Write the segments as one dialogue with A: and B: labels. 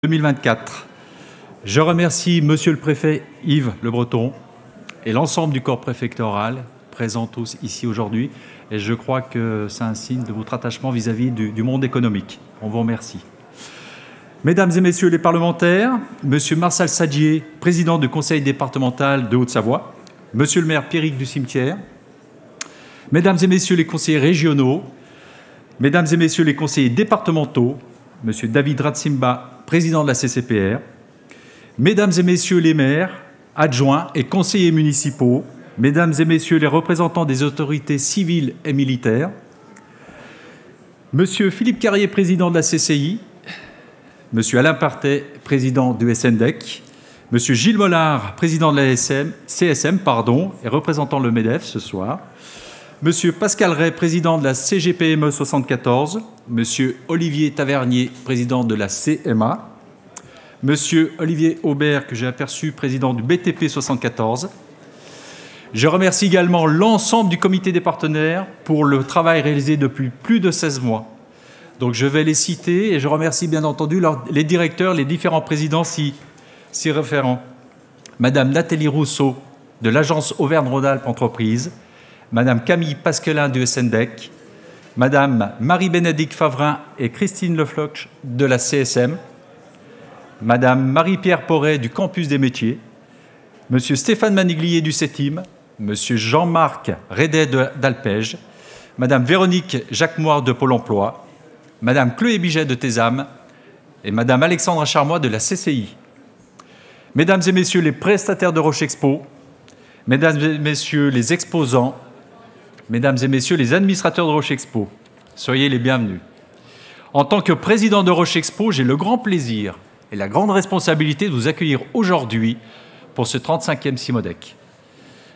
A: 2024. Je remercie Monsieur le Préfet Yves Le Breton et l'ensemble du corps préfectoral présent tous ici aujourd'hui. Et je crois que c'est un signe de votre attachement vis-à-vis du monde économique. On vous remercie. Mesdames et Messieurs les parlementaires, Monsieur Marcel Saddier, président du Conseil départemental de Haute-Savoie, Monsieur le maire Pierrick du Cimetière, Mesdames et Messieurs les conseillers régionaux, Mesdames et Messieurs les conseillers départementaux, Monsieur David Ratsimba, président de la CCPR, Mesdames et Messieurs les maires, adjoints et conseillers municipaux, Mesdames et Messieurs les représentants des autorités civiles et militaires, Monsieur Philippe Carrier, président de la CCI, Monsieur Alain Partet, président du SNDEC, Monsieur Gilles Mollard, président de la CSM, et représentant le MEDEF ce soir, Monsieur Pascal Ray, président de la CGPME 74, Monsieur Olivier Tavernier, président de la CMA, Monsieur Olivier Aubert, que j'ai aperçu, président du BTP 74. Je remercie également l'ensemble du comité des partenaires pour le travail réalisé depuis plus de 16 mois. Donc je vais les citer et je remercie bien entendu les directeurs, les différents présidents s'y référant. Madame Nathalie Rousseau de l'agence Auvergne-Rhône-Alpes Entreprises, Madame Camille Pasquelin du SNDEC, Madame Marie-Bénédicte Favrin et Christine Lefloch de la CSM, Madame Marie-Pierre Porret du Campus des Métiers, Monsieur Stéphane Maniglier du CETIM, Monsieur Jean-Marc Rédet d'Alpège, Madame Véronique Jacquemoire de Pôle emploi, Madame Chloé Biget de TESAM et Madame Alexandra Charmois de la CCI. Mesdames et Messieurs les prestataires de Rochexpo, Mesdames et Messieurs les exposants, Mesdames et Messieurs les administrateurs de Rochexpo, soyez les bienvenus. En tant que président de Rochexpo, j'ai le grand plaisir et la grande responsabilité de vous accueillir aujourd'hui pour ce 35e Cimodec.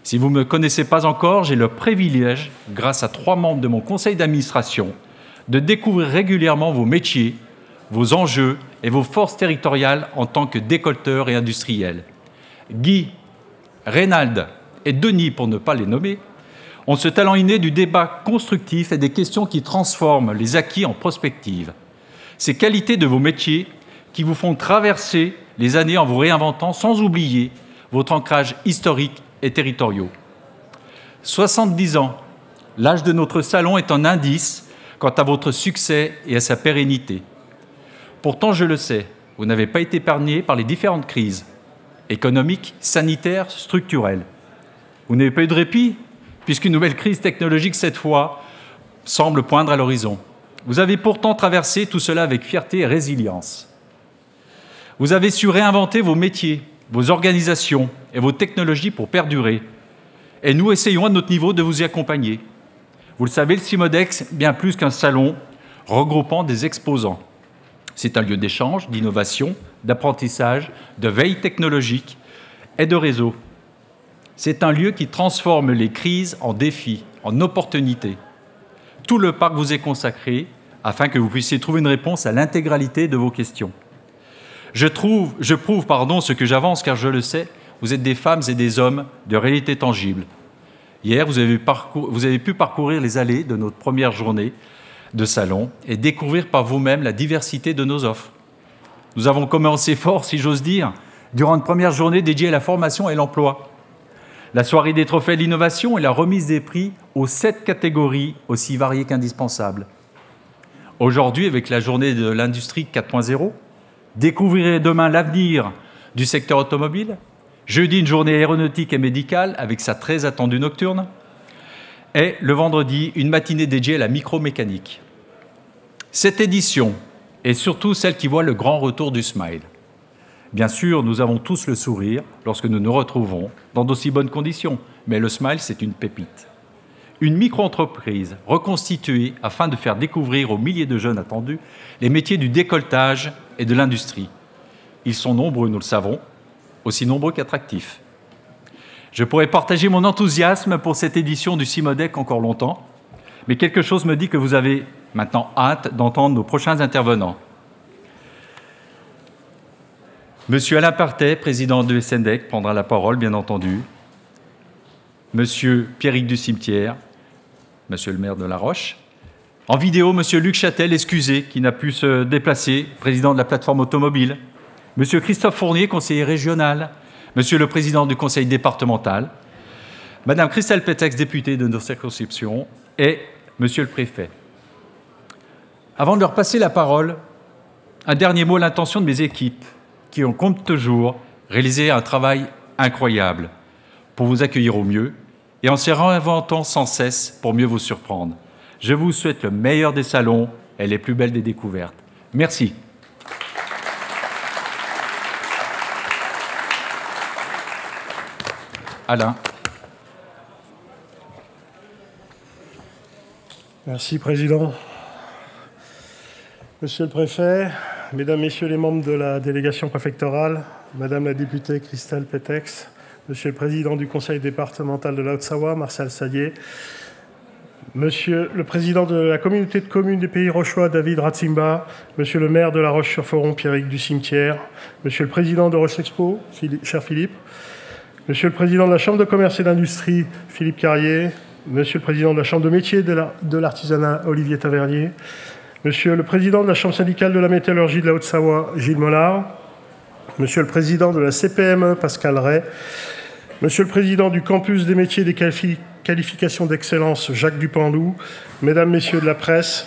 A: Si vous ne me connaissez pas encore, j'ai le privilège, grâce à 3 membres de mon conseil d'administration, de découvrir régulièrement vos métiers, vos enjeux et vos forces territoriales en tant que décolteurs et industriels. Guy, Reynald et Denis, pour ne pas les nommer, ont ce talent inné du débat constructif et des questions qui transforment les acquis en prospective. Ces qualités de vos métiers qui vous font traverser les années en vous réinventant sans oublier votre ancrage historique et territoriaux. 70 ans, l'âge de notre salon est un indice quant à votre succès et à sa pérennité. Pourtant, je le sais, vous n'avez pas été épargné par les différentes crises économiques, sanitaires, structurelles. Vous n'avez pas eu de répit, puisqu'une nouvelle crise technologique, cette fois, semble poindre à l'horizon. Vous avez pourtant traversé tout cela avec fierté et résilience. Vous avez su réinventer vos métiers, vos organisations et vos technologies pour perdurer. Et nous essayons à notre niveau de vous y accompagner. Vous le savez, le Cimodex, bien plus qu'un salon regroupant des exposants. C'est un lieu d'échange, d'innovation, d'apprentissage, de veille technologique et de réseau. C'est un lieu qui transforme les crises en défis, en opportunités. Tout le parc vous est consacré afin que vous puissiez trouver une réponse à l'intégralité de vos questions. Je prouve ce que j'avance, car je le sais, vous êtes des femmes et des hommes de réalité tangible. Hier, vous avez pu parcourir les allées de notre première journée de salon et découvrir par vous-même la diversité de nos offres. Nous avons commencé fort, si j'ose dire, durant une première journée dédiée à la formation et l'emploi. La soirée des trophées de l'innovation et la remise des prix aux 7 catégories aussi variées qu'indispensables. Aujourd'hui, avec la journée de l'industrie 4.0, découvrirez demain l'avenir du secteur automobile. Jeudi, une journée aéronautique et médicale avec sa très attendue nocturne. Et le vendredi, une matinée dédiée à la micromécanique. Cette édition est surtout celle qui voit le grand retour du smile. Bien sûr, nous avons tous le sourire lorsque nous nous retrouvons dans d'aussi bonnes conditions, mais le smile, c'est une pépite. Une micro-entreprise reconstituée afin de faire découvrir aux milliers de jeunes attendus les métiers du décolletage et de l'industrie. Ils sont nombreux, nous le savons, aussi nombreux qu'attractifs. Je pourrais partager mon enthousiasme pour cette édition du Cimodec encore longtemps, mais quelque chose me dit que vous avez maintenant hâte d'entendre nos prochains intervenants. Monsieur Alain Partet, président de SNDEC, prendra la parole, bien entendu. Monsieur Pierrick du Cimetière, monsieur le maire de La Roche. En vidéo, monsieur Luc Châtel, excusé, qui n'a pu se déplacer, président de la plateforme automobile. Monsieur Christophe Fournier, conseiller régional, Monsieur le président du conseil départemental, Madame Christelle Pétex, députée de nos circonscriptions, et Monsieur le préfet. Avant de leur passer la parole, un dernier mot à l'intention de mes équipes qui ont, comme toujours, réalisé un travail incroyable pour vous accueillir au mieux et en se réinventant sans cesse pour mieux vous surprendre. Je vous souhaite le meilleur des salons et les plus belles des découvertes. Merci. Alain.
B: Merci, Président. Monsieur le Préfet, Mesdames, Messieurs les membres de la délégation préfectorale, Madame la députée Christelle Pétex, Monsieur le Président du Conseil départemental de la Haute-Savoie, Marcel Sadier, Monsieur le Président de la communauté de communes des Pays Rochois, David Ratsimba, Monsieur le maire de La Roche-sur-Foron, Pierrick Ducimetière, Monsieur le Président de Roche-Expo, cher Philippe, Monsieur le Président de la Chambre de commerce et d'industrie, Philippe Carrier, Monsieur le Président de la Chambre de métier de l'artisanat, Olivier Tavernier, Monsieur le Président de la Chambre syndicale de la métallurgie de la Haute-Savoie, Gilles Mollard, Monsieur le Président de la CPME, Pascal Ray, Monsieur le Président du Campus des métiers et des qualifications d'excellence, Jacques Dupandou, Mesdames, Messieurs de la presse,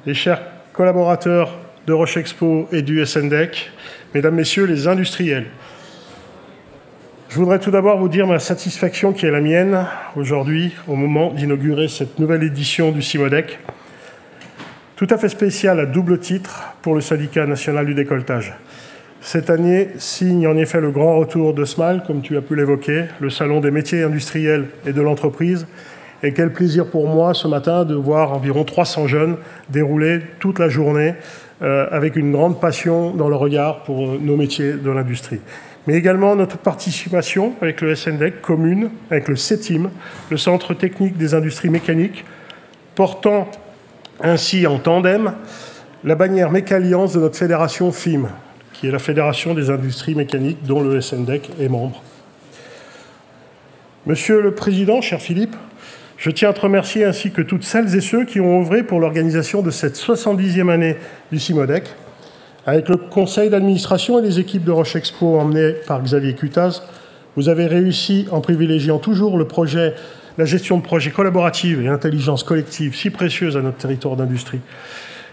B: les chers collaborateurs de Roche-Expo et du SNDEC, Mesdames, Messieurs les industriels. Je voudrais tout d'abord vous dire ma satisfaction qui est la mienne aujourd'hui, au moment d'inaugurer cette nouvelle édition du CIMODEC, tout à fait spéciale à double titre pour le syndicat national du décolletage. Cette année signe en effet le grand retour de SMAL, comme tu as pu l'évoquer, le salon des métiers industriels et de l'entreprise. Et quel plaisir pour moi ce matin de voir environ 300 jeunes dérouler toute la journée avec une grande passion dans le regard pour nos métiers de l'industrie. Mais également notre participation avec le SNDEC commune, avec le CETIM, le Centre technique des industries mécaniques, portant ainsi en tandem la bannière Mécalliance de notre fédération FIM, qui est la Fédération des industries mécaniques dont le SNDEC est membre. Monsieur le Président, cher Philippe, je tiens à te remercier ainsi que toutes celles et ceux qui ont œuvré pour l'organisation de cette 70e année du CIMODEC, avec le conseil d'administration et les équipes de Roche-Expo emmenées par Xavier Cutaz. Vous avez réussi en privilégiant toujours la gestion de projets collaboratifs et l'intelligence collective si précieuse à notre territoire d'industrie.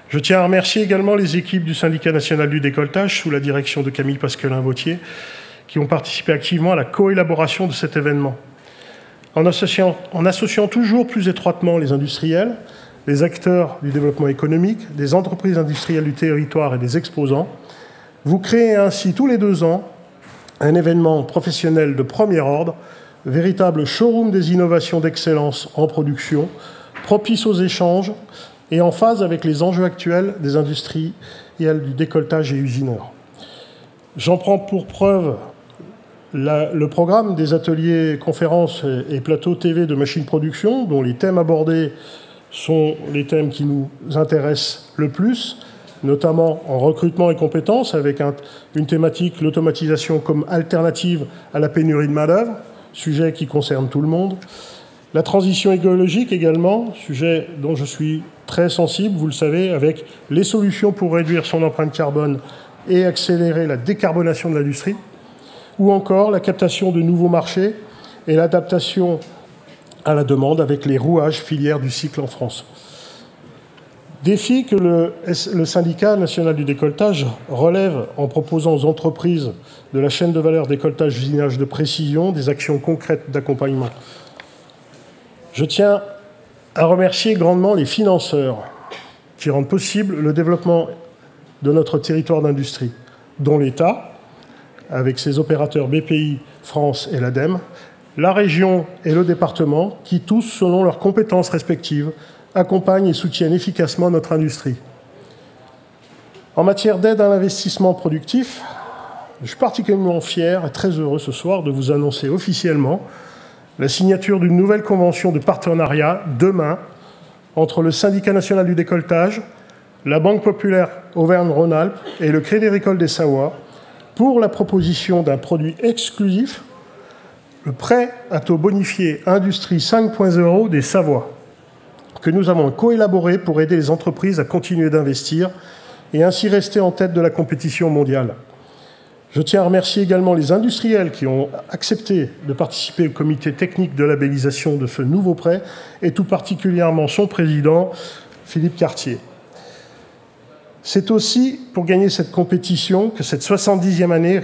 B: Je tiens à remercier également les équipes du syndicat national du décolletage sous la direction de Camille Pasquelin-Vautier qui ont participé activement à la coélaboration de cet événement. En associant toujours plus étroitement les industriels, les acteurs du développement économique, des entreprises industrielles du territoire et des exposants, vous créez ainsi tous les 2 ans un événement professionnel de premier ordre, véritable showroom des innovations d'excellence en production, propice aux échanges et en phase avec les enjeux actuels des industriels du décolletage et usineurs. J'en prends pour preuve le programme des ateliers, conférences et plateaux TV de machines production, dont les thèmes abordés sont les thèmes qui nous intéressent le plus, notamment en recrutement et compétences, avec une thématique, l'automatisation comme alternative à la pénurie de main-d'œuvre, sujet qui concerne tout le monde. La transition écologique également, sujet dont je suis très sensible, vous le savez, avec les solutions pour réduire son empreinte carbone et accélérer la décarbonation de l'industrie, ou encore la captation de nouveaux marchés et l'adaptation à la demande avec les rouages filières du cycle en France. Défi que le syndicat national du décolletage relève en proposant aux entreprises de la chaîne de valeur décolletage usinage de précision des actions concrètes d'accompagnement. Je tiens à remercier grandement les financeurs qui rendent possible le développement de notre territoire d'industrie, dont l'État, avec ses opérateurs BPI, France et l'ADEME, la région et le département, qui tous, selon leurs compétences respectives, accompagnent et soutiennent efficacement notre industrie. En matière d'aide à l'investissement productif, je suis particulièrement fier et très heureux ce soir de vous annoncer officiellement la signature d'une nouvelle convention de partenariat demain entre le Syndicat national du décolletage, la Banque populaire Auvergne-Rhône-Alpes et le Crédit agricole des Savoies pour la proposition d'un produit exclusif, le prêt à taux bonifié Industrie 5.0 des Savoies, que nous avons coélaboré pour aider les entreprises à continuer d'investir et ainsi rester en tête de la compétition mondiale. Je tiens à remercier également les industriels qui ont accepté de participer au comité technique de labellisation de ce nouveau prêt, et tout particulièrement son président, Philippe Cartier. C'est aussi pour gagner cette compétition que cette 70e année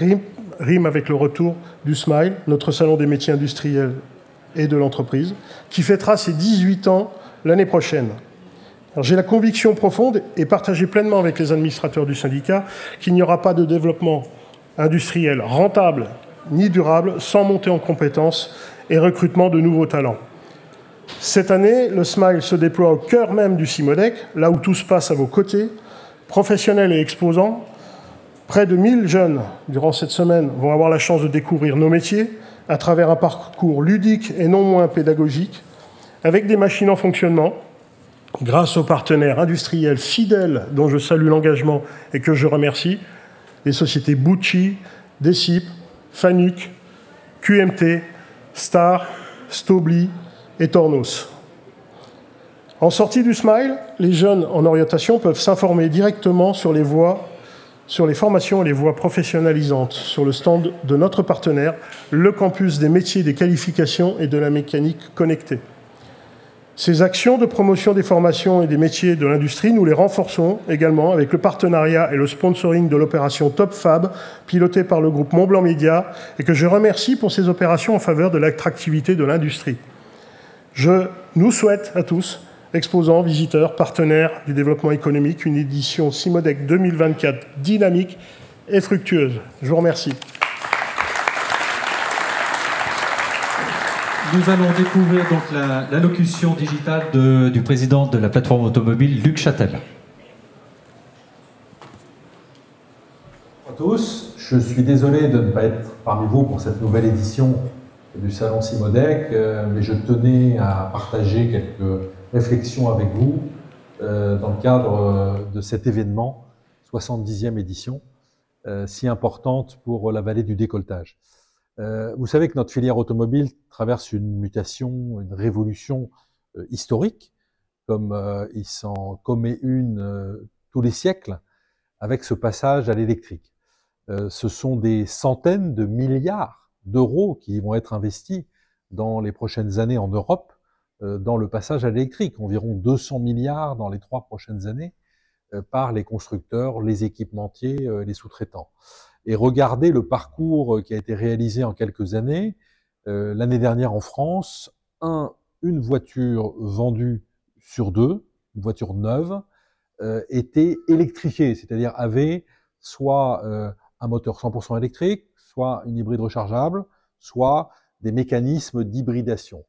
B: rime avec le retour du SMILE, notre salon des métiers industriels et de l'entreprise, qui fêtera ses 18 ans l'année prochaine. J'ai la conviction profonde et partagée pleinement avec les administrateurs du syndicat qu'il n'y aura pas de développement industriel rentable ni durable sans montée en compétences et recrutement de nouveaux talents. Cette année, le SMILE se déploie au cœur même du CIMODEC, là où tout se passe à vos côtés, professionnels et exposants. Près de 1000 jeunes, durant cette semaine, vont avoir la chance de découvrir nos métiers à travers un parcours ludique et non moins pédagogique, avec des machines en fonctionnement, grâce aux partenaires industriels fidèles dont je salue l'engagement et que je remercie, les sociétés Bucci, Decip, Fanuc, QMT, Star, Stobli et Tornos. En sortie du SMILE, les jeunes en orientation peuvent s'informer directement sur les formations et les voies professionnalisantes sur le stand de notre partenaire, le campus des métiers, des qualifications et de la mécanique connectée. Ces actions de promotion des formations et des métiers de l'industrie, nous les renforçons également avec le partenariat et le sponsoring de l'opération Top Fab, pilotée par le groupe Montblanc Média, et que je remercie pour ces opérations en faveur de l'attractivité de l'industrie. Je nous souhaite à tous, exposants, visiteurs, partenaires du développement économique, une édition CIMODEC 2024 dynamique et fructueuse. Je vous remercie.
A: Nous allons découvrir donc l'allocution digitale du président de la plateforme automobile, Luc Châtel.
C: Bonjour à tous, je suis désolé de ne pas être parmi vous pour cette nouvelle édition du salon CIMODEC, mais je tenais à partager quelques réflexions avec vous dans le cadre de cet événement, 70e édition, si importante pour la vallée du décolletage. Vous savez que notre filière automobile traverse une mutation, une révolution historique, comme il s'en commet une tous les siècles, avec ce passage à l'électrique. Ce sont des centaines de milliards d'euros qui vont être investis dans les prochaines années en Europe dans le passage à l'électrique, environ 200 milliards dans les 3 prochaines années par les constructeurs, les équipementiers, les sous-traitants. Et regardez le parcours qui a été réalisé en quelques années. L'année dernière en France, une voiture vendue sur 2, une voiture neuve, était électrifiée, c'est-à-dire avait soit un moteur 100% électrique, soit une hybride rechargeable, soit des mécanismes d'hybridation.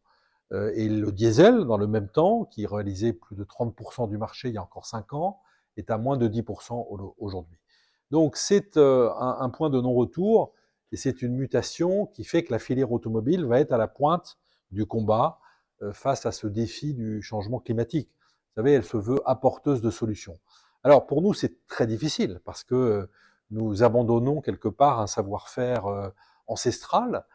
C: Et le diesel, dans le même temps, qui réalisait plus de 30% du marché il y a encore 5 ans, est à moins de 10% aujourd'hui. Donc c'est un point de non-retour et c'est une mutation qui fait que la filière automobile va être à la pointe du combat face à ce défi du changement climatique. Vous savez, elle se veut apporteuse de solutions. Alors pour nous, c'est très difficile parce que nous abandonnons quelque part un savoir-faire ancestral.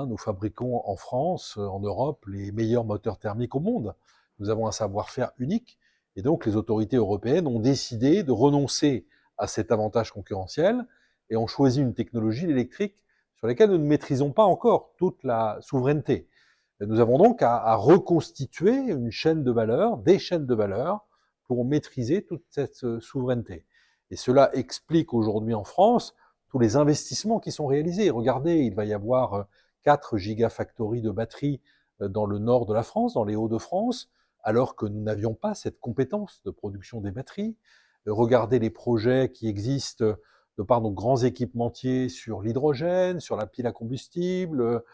C: Nous fabriquons en France, en Europe, les meilleurs moteurs thermiques au monde. Nous avons un savoir-faire unique et donc les autorités européennes ont décidé de renoncer à cet avantage concurrentiel et ont choisi une technologie, l'électrique, sur laquelle nous ne maîtrisons pas encore toute la souveraineté. Et nous avons donc à reconstituer une chaîne de valeur, des chaînes de valeur, pour maîtriser toute cette souveraineté. Et cela explique aujourd'hui en France tous les investissements qui sont réalisés. Regardez, il va y avoir 4 gigafactories de batteries dans le nord de la France, dans les Hauts-de-France, alors que nous n'avions pas cette compétence de production des batteries. Regardez les projets qui existent de par nos grands équipementiers sur l'hydrogène, sur la pile à combustible,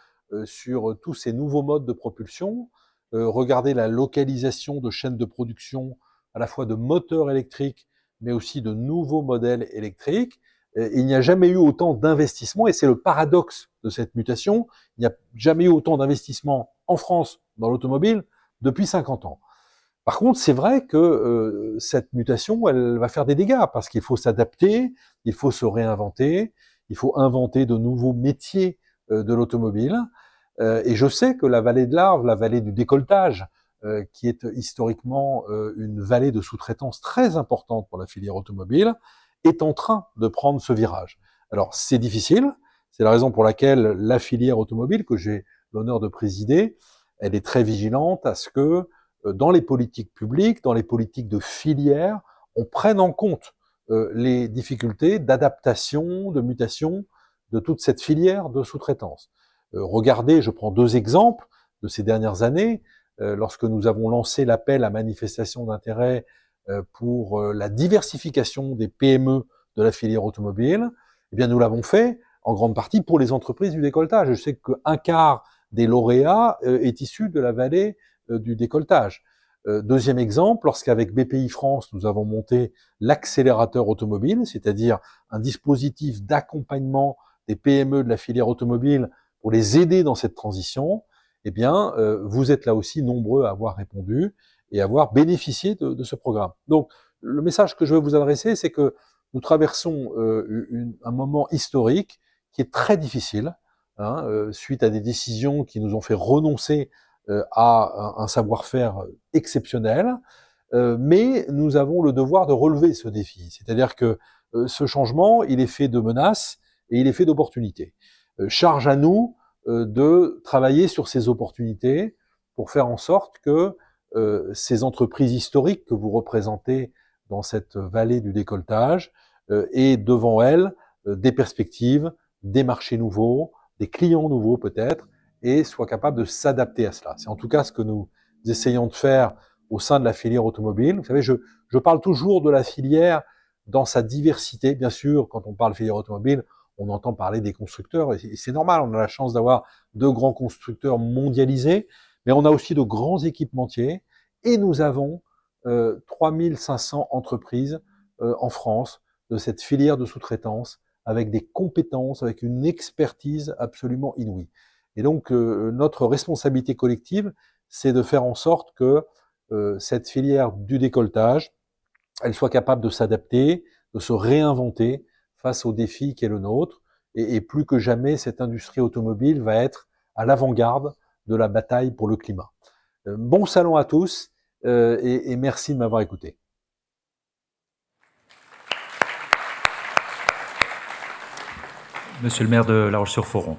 C: sur tous ces nouveaux modes de propulsion. Regardez la localisation de chaînes de production à la fois de moteurs électriques, mais aussi de nouveaux modèles électriques. Il n'y a jamais eu autant d'investissements, et c'est le paradoxe de cette mutation. Il n'y a jamais eu autant d'investissements en France dans l'automobile depuis 50 ans. Par contre, c'est vrai que cette mutation, elle va faire des dégâts, parce qu'il faut s'adapter, il faut se réinventer, il faut inventer de nouveaux métiers de l'automobile. Et je sais que la vallée de l'Arve, la vallée du décolletage, qui est historiquement une vallée de sous-traitance très importante pour la filière automobile, est en train de prendre ce virage. Alors, c'est difficile. C'est la raison pour laquelle la filière automobile, que j'ai l'honneur de présider, elle est très vigilante à ce que, dans les politiques publiques, dans les politiques de filière, on prenne en compte les difficultés d'adaptation, de mutation de toute cette filière de sous-traitance. Regardez, je prends 2 exemples de ces dernières années. Lorsque nous avons lancé l'appel à manifestation d'intérêt pour la diversification des PME de la filière automobile, eh bien nous l'avons fait en grande partie pour les entreprises du décolletage. Je sais qu'un quart des lauréats est issu de la vallée du décolletage. Deuxième exemple, lorsqu'avec BPI France, nous avons monté l'accélérateur automobile, c'est-à-dire un dispositif d'accompagnement des PME de la filière automobile pour les aider dans cette transition, eh bien, vous êtes là aussi nombreux à avoir répondu et à avoir bénéficié de ce programme. Donc, le message que je veux vous adresser, c'est que nous traversons un moment historique qui est très difficile, suite à des décisions qui nous ont fait renoncer à un savoir-faire exceptionnel, mais nous avons le devoir de relever ce défi. C'est-à-dire que ce changement, il est fait de menaces et il est fait d'opportunités. Charge à nous de travailler sur ces opportunités pour faire en sorte que ces entreprises historiques que vous représentez dans cette vallée du décolletage aient devant elles des perspectives, des marchés nouveaux, des clients nouveaux peut-être, et soient capables de s'adapter à cela. C'est en tout cas ce que nous essayons de faire au sein de la filière automobile. Vous savez, je parle toujours de la filière dans sa diversité. Bien sûr, quand on parle filière automobile, on entend parler des constructeurs, et c'est normal, on a la chance d'avoir 2 grands constructeurs mondialisés, mais on a aussi de grands équipementiers, et nous avons 3500 entreprises en France de cette filière de sous-traitance, avec des compétences, avec une expertise absolument inouïe. Et donc, notre responsabilité collective, c'est de faire en sorte que cette filière du décolletage, elle soit capable de s'adapter, de se réinventer face au défi qui est le nôtre. Et plus que jamais, cette industrie automobile va être à l'avant-garde de la bataille pour le climat. Bon salon à tous et merci de m'avoir écouté.
A: Monsieur le maire de La Roche-sur-Foron.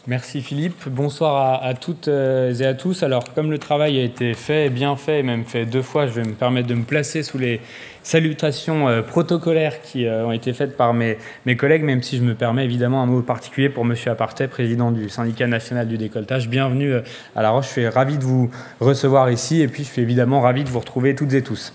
D: Merci Philippe. Bonsoir à toutes et à tous. Alors, comme le travail a été fait, bien fait, et même fait 2 fois, je vais me permettre de me placer sous les salutations protocolaires qui ont été faites par mes collègues, même si je me permets évidemment un mot particulier pour Monsieur Apartet, président du syndicat national du décolletage. Bienvenue à La Roche. Je suis ravi de vous recevoir ici et puis je suis évidemment ravi de vous retrouver toutes et tous.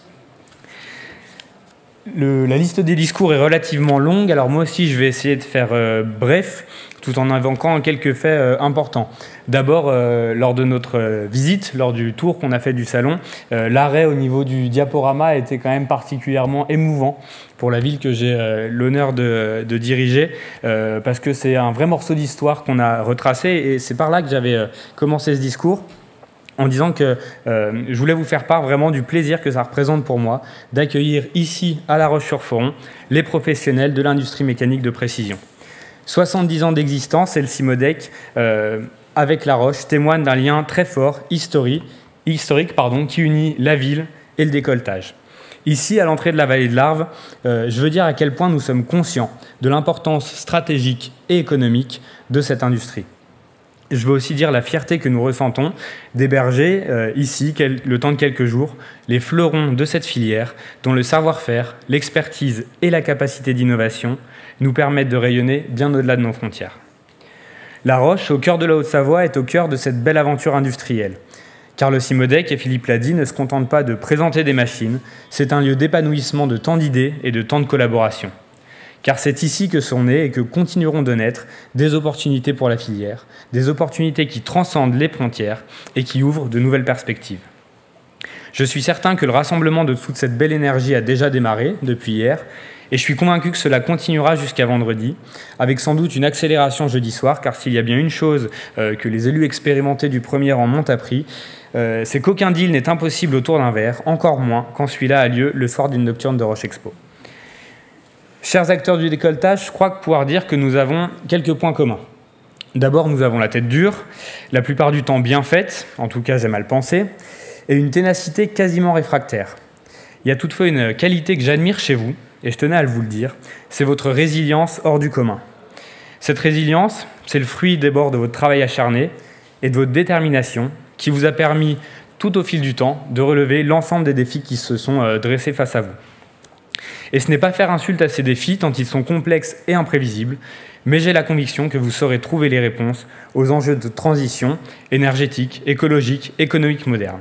D: La liste des discours est relativement longue, alors moi aussi je vais essayer de faire bref, tout en invoquant quelques faits importants. D'abord, lors de notre visite, lors du tour qu'on a fait du salon, l'arrêt au niveau du diaporama a été quand même particulièrement émouvant pour la ville que j'ai l'honneur de diriger, parce que c'est un vrai morceau d'histoire qu'on a retracé, et c'est par là que j'avais commencé ce discours, en disant que je voulais vous faire part vraiment du plaisir que ça représente pour moi d'accueillir ici, à La Roche-sur-Foron, les professionnels de l'industrie mécanique de précision. 70 ans d'existence, et le CIMODEC, avec La Roche, témoigne d'un lien très fort, historique, qui unit la ville et le décolletage. Ici, à l'entrée de la vallée de l'Arve, je veux dire à quel point nous sommes conscients de l'importance stratégique et économique de cette industrie. Je veux aussi dire la fierté que nous ressentons d'héberger ici, le temps de quelques jours, les fleurons de cette filière dont le savoir-faire, l'expertise et la capacité d'innovation nous permettent de rayonner bien au-delà de nos frontières. La Roche, au cœur de la Haute-Savoie, est au cœur de cette belle aventure industrielle. Car le CIMODEC, et Philippe l'a dit, ne se contente pas de présenter des machines, c'est un lieu d'épanouissement de tant d'idées et de tant de collaborations. Car c'est ici que sont nées et que continueront de naître des opportunités pour la filière, des opportunités qui transcendent les frontières et qui ouvrent de nouvelles perspectives. Je suis certain que le rassemblement de toute cette belle énergie a déjà démarré depuis hier, et je suis convaincu que cela continuera jusqu'à vendredi, avec sans doute une accélération jeudi soir, car s'il y a bien une chose que les élus expérimentés du premier rang m'ont appris, c'est qu'aucun deal n'est impossible autour d'un verre, encore moins quand celui-là a lieu le soir d'une nocturne de Roche Expo. Chers acteurs du décolletage, je crois pouvoir dire que nous avons quelques points communs. D'abord, nous avons la tête dure, la plupart du temps bien faite, en tout cas j'aime à le penser, et une ténacité quasiment réfractaire. Il y a toutefois une qualité que j'admire chez vous, et je tenais à vous le dire, c'est votre résilience hors du commun. Cette résilience, c'est le fruit d'abord de votre travail acharné et de votre détermination qui vous a permis, tout au fil du temps, de relever l'ensemble des défis qui se sont dressés face à vous. Et ce n'est pas faire insulte à ces défis, tant ils sont complexes et imprévisibles, mais j'ai la conviction que vous saurez trouver les réponses aux enjeux de transition énergétique, écologique, économique moderne,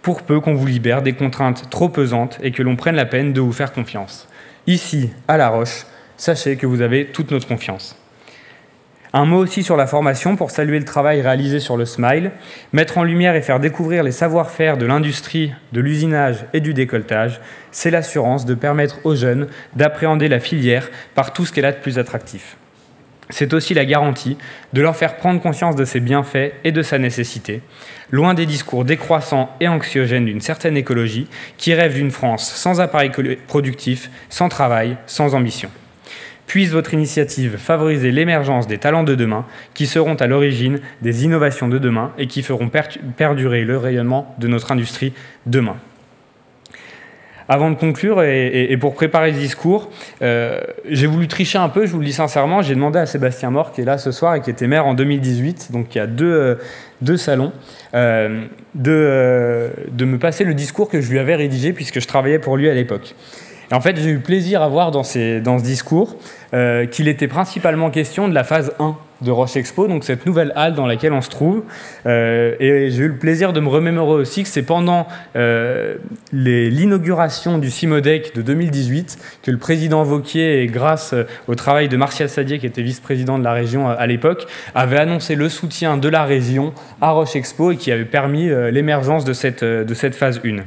D: pour peu qu'on vous libère des contraintes trop pesantes et que l'on prenne la peine de vous faire confiance. Ici, à La Roche, sachez que vous avez toute notre confiance. Un mot aussi sur la formation pour saluer le travail réalisé sur le SMILE, mettre en lumière et faire découvrir les savoir-faire de l'industrie, de l'usinage et du décolletage, c'est l'assurance de permettre aux jeunes d'appréhender la filière par tout ce qu'elle a de plus attractif. C'est aussi la garantie de leur faire prendre conscience de ses bienfaits et de sa nécessité, loin des discours décroissants et anxiogènes d'une certaine écologie qui rêve d'une France sans appareil productif, sans travail, sans ambition. Puisse votre initiative favoriser l'émergence des talents de demain qui seront à l'origine des innovations de demain et qui feront perdurer le rayonnement de notre industrie demain. Avant de conclure et pour préparer le discours, j'ai voulu tricher un peu, je vous le dis sincèrement, j'ai demandé à Sébastien Mort, qui est là ce soir et qui était maire en 2018, donc il y a deux salons, de me passer le discours que je lui avais rédigé puisque je travaillais pour lui à l'époque. Et en fait, j'ai eu plaisir à voir dans ce discours qu'il était principalement question de la phase 1 de Roche Expo, donc cette nouvelle halle dans laquelle on se trouve. Et j'ai eu le plaisir de me remémorer aussi que c'est pendant l'inauguration du CIMODEC de 2018 que le président Wauquiez, et grâce au travail de Martial Sadier, qui était vice-président de la région à l'époque, avait annoncé le soutien de la région à Roche Expo et qui avait permis l'émergence de cette phase 1.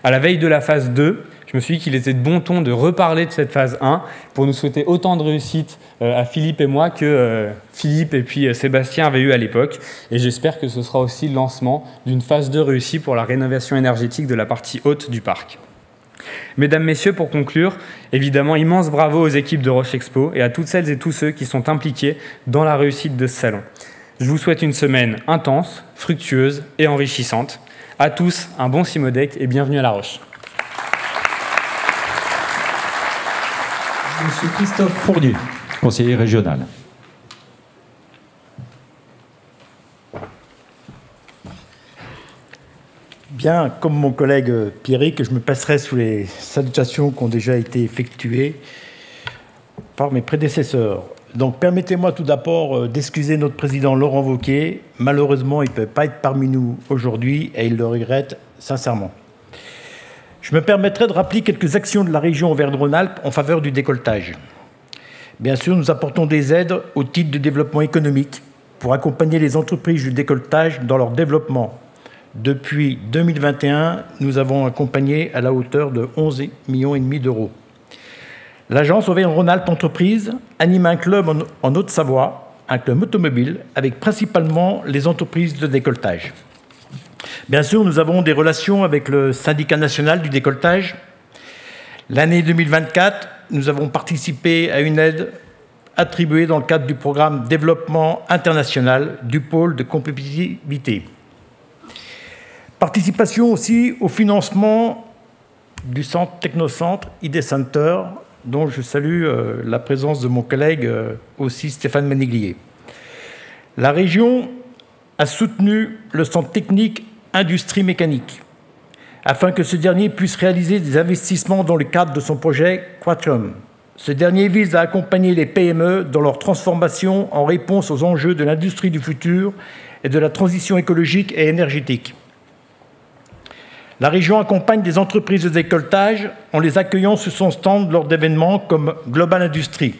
D: À la veille de la phase 2, je me suis dit qu'il était de bon ton de reparler de cette phase 1 pour nous souhaiter autant de réussite à Philippe et moi que Philippe et puis Sébastien avaient eu à l'époque. Et j'espère que ce sera aussi le lancement d'une phase 2 réussie pour la rénovation énergétique de la partie haute du parc. Mesdames, Messieurs, pour conclure, évidemment, immense bravo aux équipes de Roche Expo et à toutes celles et tous ceux qui sont impliqués dans la réussite de ce salon. Je vous souhaite une semaine intense, fructueuse et enrichissante. À tous, un bon CIMODEC et bienvenue à La Roche.
A: Monsieur Christophe Fournier, conseiller régional.
E: Bien, comme mon collègue Pierrick, je me passerai sous les salutations qui ont déjà été effectuées par mes prédécesseurs. Donc, permettez-moi tout d'abord d'excuser notre président Laurent Wauquiez. Malheureusement, il ne peut pas être parmi nous aujourd'hui et il le regrette sincèrement. Je me permettrai de rappeler quelques actions de la région Auvergne-Rhône-Alpes en faveur du décolletage. Bien sûr, nous apportons des aides au titre de développement économique pour accompagner les entreprises du décolletage dans leur développement. Depuis 2021, nous avons accompagné à la hauteur de 11,5 millions d'euros. L'agence Auvergne-Rhône-Alpes Entreprises anime un club en Haute-Savoie, un club automobile, avec principalement les entreprises de décolletage. Bien sûr, nous avons des relations avec le syndicat national du décolletage. L'année 2024, nous avons participé à une aide attribuée dans le cadre du programme Développement international du pôle de compétitivité. Participation aussi au financement du centre Technocentre ID Center, dont je salue la présence de mon collègue aussi Stéphane Ménéglier. La région a soutenu le centre technique Industrie mécanique, afin que ce dernier puisse réaliser des investissements dans le cadre de son projet Quatrium. Ce dernier vise à accompagner les PME dans leur transformation en réponse aux enjeux de l'industrie du futur et de la transition écologique et énergétique. La région accompagne des entreprises de décolletage en les accueillant sur son stand lors d'événements comme Global Industrie.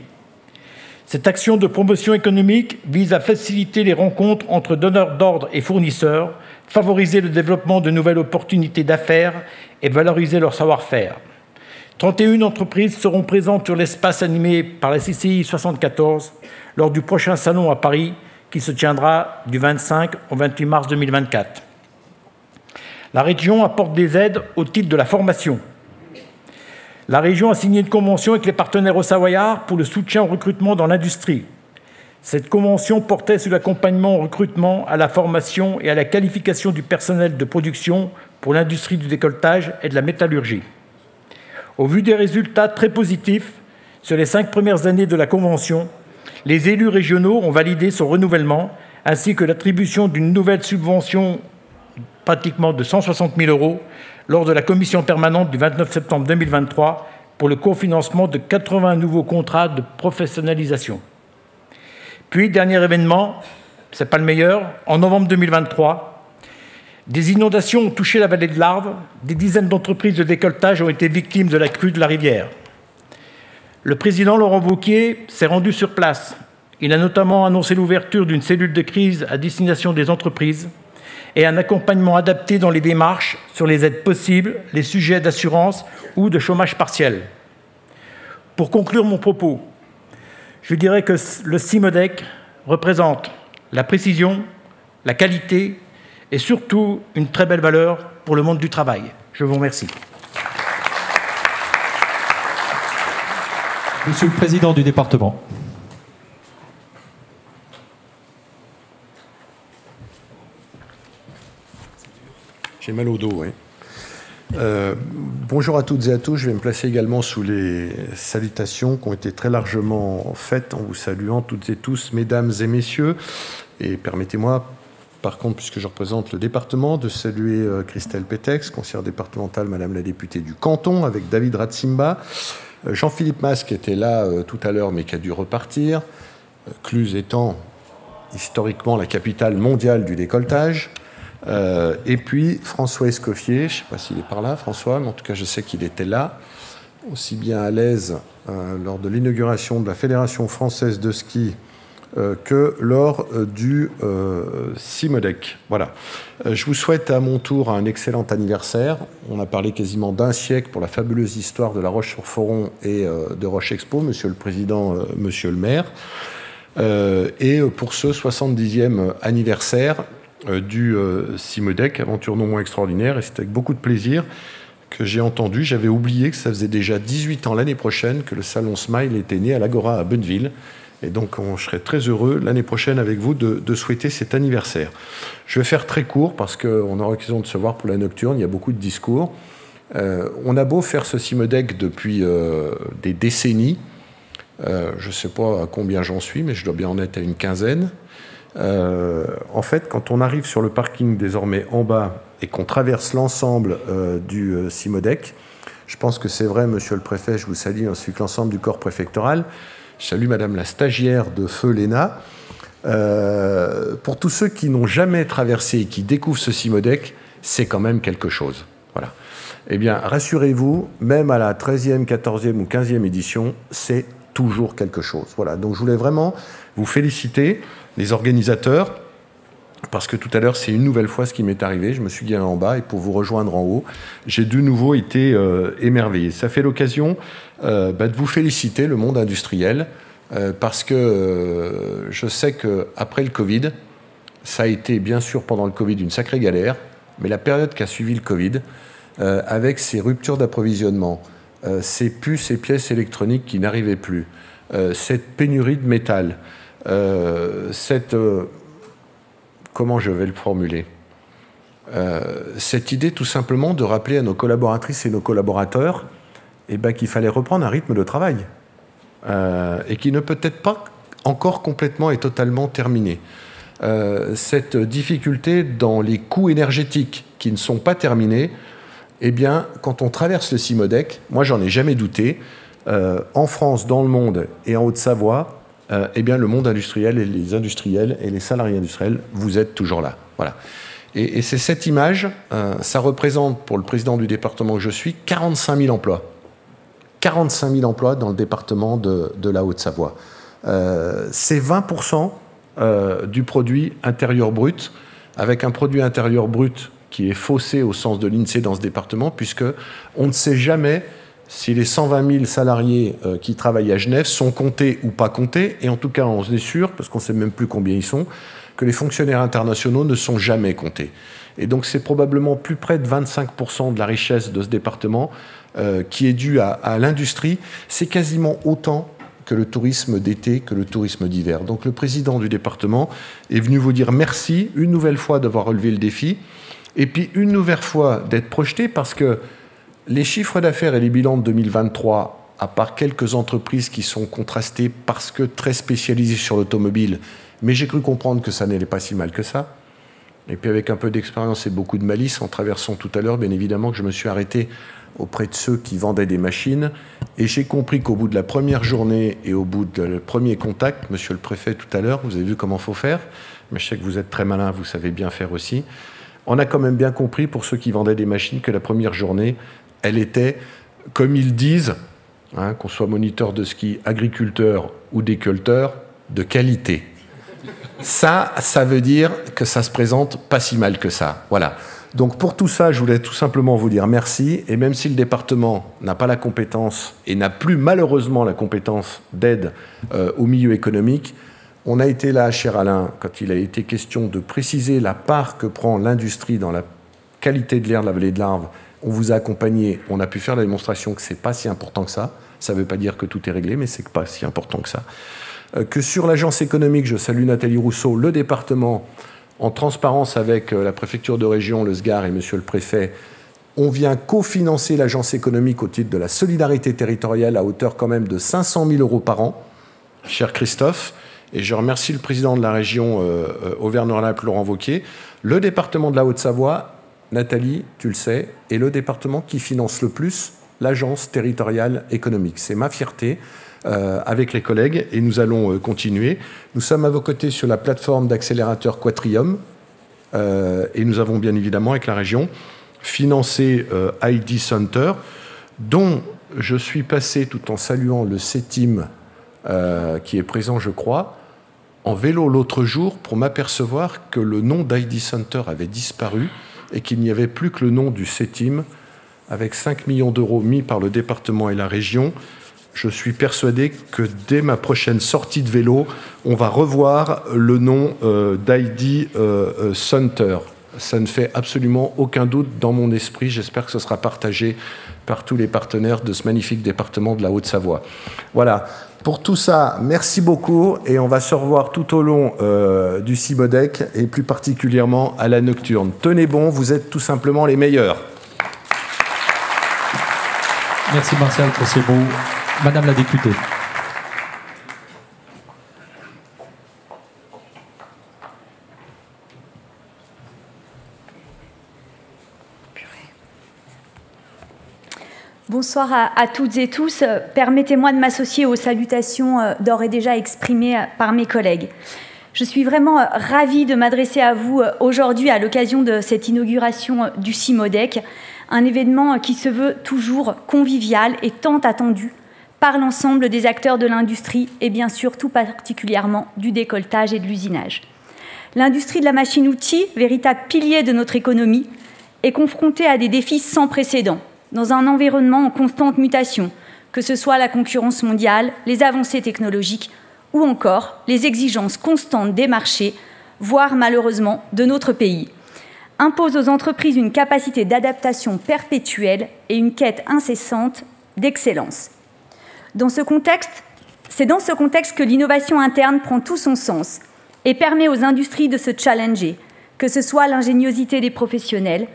E: Cette action de promotion économique vise à faciliter les rencontres entre donneurs d'ordre et fournisseurs, favoriser le développement de nouvelles opportunités d'affaires et valoriser leur savoir-faire. 31 entreprises seront présentes sur l'espace animé par la CCI 74 lors du prochain salon à Paris qui se tiendra du 25 au 28 mars 2024. La région apporte des aides au titre de la formation. La région a signé une convention avec les partenaires haut-savoyards pour le soutien au recrutement dans l'industrie. Cette convention portait sur l'accompagnement au recrutement, à la formation et à la qualification du personnel de production pour l'industrie du décolletage et de la métallurgie. Au vu des résultats très positifs sur les 5 premières années de la Convention, les élus régionaux ont validé son renouvellement ainsi que l'attribution d'une nouvelle subvention pratiquement de 160 000 € lors de la commission permanente du 29 septembre 2023 pour le cofinancement de 80 nouveaux contrats de professionnalisation. Puis, dernier événement, ce n'est pas le meilleur, en novembre 2023, des inondations ont touché la vallée de l'Arve, des dizaines d'entreprises de décolletage ont été victimes de la crue de la rivière. Le président Laurent Wauquiez s'est rendu sur place. Il a notamment annoncé l'ouverture d'une cellule de crise à destination des entreprises et un accompagnement adapté dans les démarches sur les aides possibles, les sujets d'assurance ou de chômage partiel. Pour conclure mon propos, je dirais que le CIMODEC représente la précision, la qualité et surtout une très belle valeur pour le monde du travail. Je vous remercie.
A: Monsieur le Président du département.
F: J'ai mal au dos, oui. Bonjour à toutes et à tous. Je vais me placer également sous les salutations qui ont été très largement faites en vous saluant toutes et tous, mesdames et messieurs. Et permettez-moi, par contre, puisque je représente le département, de saluer Christelle Pétex, conseillère départementale, madame la députée du canton, avec David Ratsimba, Jean-Philippe Mas, qui était là tout à l'heure, mais qui a dû repartir, Cluse étant historiquement la capitale mondiale du décolletage, et puis François Escoffier, je ne sais pas s'il est par là, François, mais en tout cas je sais qu'il était là, aussi bien à l'aise lors de l'inauguration de la Fédération française de ski que lors du CIMODEC. Voilà. Je vous souhaite à mon tour un excellent anniversaire. On a parlé quasiment d'un siècle pour la fabuleuse histoire de La Roche-sur-Foron et de Roche Expo, Monsieur le Président, Monsieur le maire. Et pour ce 70e anniversaire du CIMODEC, aventure non moins extraordinaire, et c'est avec beaucoup de plaisir que j'ai entendu, j'avais oublié que ça faisait déjà 18 ans l'année prochaine que le salon Smile était né à l'Agora à Bonneville. Et donc, je serai très heureux l'année prochaine avec vous de souhaiter cet anniversaire. Je vais faire très court parce qu'on aura l'occasion de se voir pour la nocturne. Il y a beaucoup de discours. On a beau faire ce CIMODEC depuis des décennies. Je ne sais pas à combien j'en suis, mais je dois bien en être à une quinzaine. En fait, quand on arrive sur le parking désormais en bas et qu'on traverse l'ensemble du CIMODEC, je pense que c'est vrai, monsieur le préfet, je vous salue, ainsi que l'ensemble du corps préfectoral. Je salue madame la stagiaire de feu Léna. Pour tous ceux qui n'ont jamais traversé et qui découvrent ce CIMODEC, c'est quand même quelque chose. Voilà. Eh bien, rassurez-vous, même à la 13e, 14e ou 15e édition, c'est toujours quelque chose. Voilà. Donc, je voulais vraiment vous féliciter, les organisateurs, parce que tout à l'heure, c'est une nouvelle fois ce qui m'est arrivé. Je me suis garé en bas et pour vous rejoindre en haut, j'ai de nouveau été émerveillé. Ça fait l'occasion de vous féliciter, le monde industriel, parce que je sais qu'après le Covid, ça a été bien sûr pendant le Covid une sacrée galère, mais la période qui a suivi le Covid, avec ces ruptures d'approvisionnement, ces puces et pièces électroniques qui n'arrivaient plus, cette pénurie de métal, comment je vais le formuler, cette idée tout simplement de rappeler à nos collaboratrices et nos collaborateurs qu'il fallait reprendre un rythme de travail et qui ne peut être pas encore complètement et totalement terminé. Cette difficulté dans les coûts énergétiques qui ne sont pas terminés, eh bien, quand on traverse le CIMODEC, moi j'en ai jamais douté, en France, dans le monde et en Haute-Savoie, eh bien, le monde industriel et les salariés industriels, vous êtes toujours là. Voilà. Et c'est cette image, ça représente pour le président du département que je suis 45 000 emplois. 45 000 emplois dans le département de la Haute-Savoie. C'est 20% du produit intérieur brut, avec un produit intérieur brut qui est faussé au sens de l'INSEE dans ce département, puisqu'on ne sait jamais si les 120 000 salariés qui travaillent à Genève sont comptés ou pas comptés, et en tout cas, on est sûr, parce qu'on ne sait même plus combien ils sont, que les fonctionnaires internationaux ne sont jamais comptés. Et donc, c'est probablement plus près de 25% de la richesse de ce département qui est due à l'industrie. C'est quasiment autant que le tourisme d'été, que le tourisme d'hiver. Donc, le président du département est venu vous dire merci une nouvelle fois d'avoir relevé le défi. et puis une nouvelle fois d'être projeté, parce que les chiffres d'affaires et les bilans de 2023, à part quelques entreprises qui sont contrastées parce que très spécialisées sur l'automobile, mais j'ai cru comprendre que ça n'allait pas si mal que ça. Et puis avec un peu d'expérience et beaucoup de malice, en traversant tout à l'heure, bien évidemment que je me suis arrêté auprès de ceux qui vendaient des machines, et j'ai compris qu'au bout de la première journée et au bout du premier contact, monsieur le préfet tout à l'heure, vous avez vu comment il faut faire, mais je sais que vous êtes très malin, vous savez bien faire aussi, on a quand même bien compris pour ceux qui vendaient des machines que la première journée, elle était, comme ils disent, hein, qu'on soit moniteur de ski, agriculteur ou déculteur, de qualité. Ça veut dire que ça se présente pas si mal que ça. Voilà. Donc pour tout ça, je voulais tout simplement vous dire merci. Et même si le département n'a pas la compétence et n'a plus malheureusement la compétence d'aide au milieu économique, on a été là, cher Alain, quand il a été question de préciser la part que prend l'industrie dans la qualité de l'air de la vallée de l'Arve. On vous a accompagné, on a pu faire la démonstration que ce n'est pas si important que ça. Ça ne veut pas dire que tout est réglé, mais ce n'est pas si important que ça. Que sur l'agence économique, je salue Nathalie Rousseau, le département, en transparence avec la préfecture de région, le SGAR et monsieur le préfet, on vient cofinancer l'agence économique au titre de la solidarité territoriale à hauteur quand même de 500 000 € par an, cher Christophe. Et je remercie le président de la région Auvergne-Rhône-Alpes, Laurent Wauquiez. Le département de la Haute-Savoie, Nathalie, tu le sais, est le département qui finance le plus l'agence territoriale économique. C'est ma fierté. Avec les collègues, et nous allons continuer. Nous sommes à vos côtés sur la plateforme d'accélérateur Quatrium, et nous avons bien évidemment, avec la région, financé ID Center, dont je suis passé, tout en saluant le CETIM, qui est présent, je crois, en vélo l'autre jour, pour m'apercevoir que le nom d'ID Center avait disparu, et qu'il n'y avait plus que le nom du CETIM, avec 5 millions d'euros mis par le département et la région. Je suis persuadé que dès ma prochaine sortie de vélo, on va revoir le nom d'ID Center. Ça ne fait absolument aucun doute dans mon esprit. J'espère que ce sera partagé par tous les partenaires de ce magnifique département de la Haute-Savoie. Voilà. Pour tout ça, merci beaucoup. Et on va se revoir tout au long du CIMODEC et plus particulièrement à la nocturne. Tenez bon, vous êtes tout simplement les meilleurs.
A: Merci Martial pour ces mots. Madame la députée.
G: Bonsoir à toutes et tous. Permettez-moi de m'associer aux salutations d'ores et déjà exprimées par mes collègues. Je suis vraiment ravie de m'adresser à vous aujourd'hui à l'occasion de cette inauguration du CIMODEC, un événement qui se veut toujours convivial et tant attendu par l'ensemble des acteurs de l'industrie et bien sûr tout particulièrement du décolletage et de l'usinage. L'industrie de la machine-outil, véritable pilier de notre économie, est confrontée à des défis sans précédent, dans un environnement en constante mutation, que ce soit la concurrence mondiale, les avancées technologiques ou encore les exigences constantes des marchés, voire malheureusement de notre pays, imposent aux entreprises une capacité d'adaptation perpétuelle et une quête incessante d'excellence. C'est dans ce contexte que l'innovation interne prend tout son sens et permet aux industries de se challenger, que ce soit l'ingéniosité des professionnels,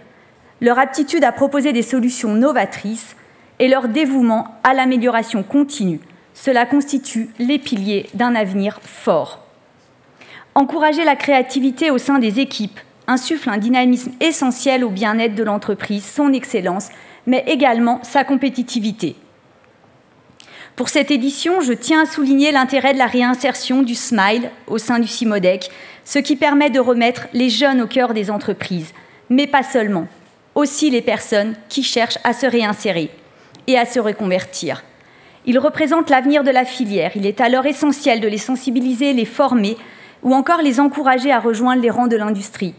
G: leur aptitude à proposer des solutions novatrices et leur dévouement à l'amélioration continue. Cela constitue les piliers d'un avenir fort. Encourager la créativité au sein des équipes insuffle un dynamisme essentiel au bien-être de l'entreprise, son excellence, mais également sa compétitivité. Pour cette édition, je tiens à souligner l'intérêt de la réinsertion du SMILE au sein du CIMODEC, ce qui permet de remettre les jeunes au cœur des entreprises, mais pas seulement, aussi les personnes qui cherchent à se réinsérer et à se reconvertir. Ils représentent l'avenir de la filière. Il est alors essentiel de les sensibiliser, les former ou encore les encourager à rejoindre les rangs de l'industrie.